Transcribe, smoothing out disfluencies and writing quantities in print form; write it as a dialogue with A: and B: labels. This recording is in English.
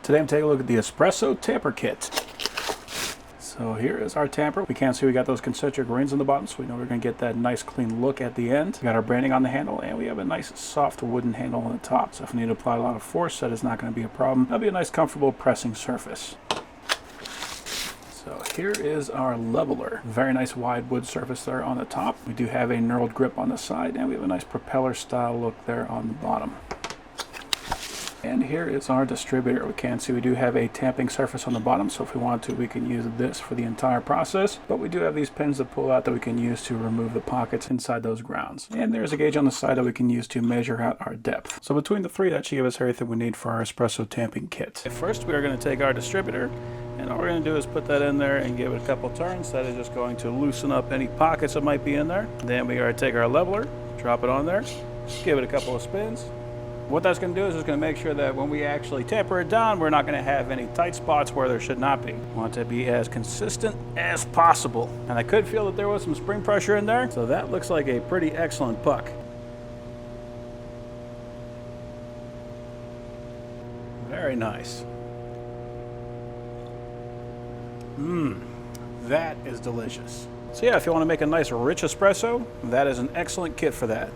A: Today I'm taking a look at the Espresso Tamper Kit. So here is our tamper. We can see we got those concentric rings on the bottom, so we know we're going to get that nice clean look at the end. We got our branding on the handle, and we have a nice soft wooden handle on the top. So if we need to apply a lot of force, that is not going to be a problem. That'll be a nice comfortable pressing surface. So here is our leveler. Very nice wide wood surface there on the top. We do have a knurled grip on the side, and we have a nice propeller style look there on the bottom. And here is our distributor. We can see we do have a tamping surface on the bottom, so if we want to, we can use this for the entire process. But we do have these pins that pull out that we can use to remove the pockets inside those grounds. And there's a gauge on the side that we can use to measure out our depth. So between the three, that should give us everything we need for our Espresso tamping kit. First, we are going to take our distributor, and all we're going to do is put that in there and give it a couple turns. That is just going to loosen up any pockets that might be in there. Then we are going to take our leveler, drop it on there, give it a couple of spins. What that's going to do is it's going to make sure that when we actually tamper it down, we're not going to have any tight spots where there should not be. We want it to be as consistent as possible. And I could feel that there was some spring pressure in there, so that looks like a pretty excellent puck. Very nice. That is delicious. So yeah, if you want to make a nice rich espresso, that is an excellent kit for that.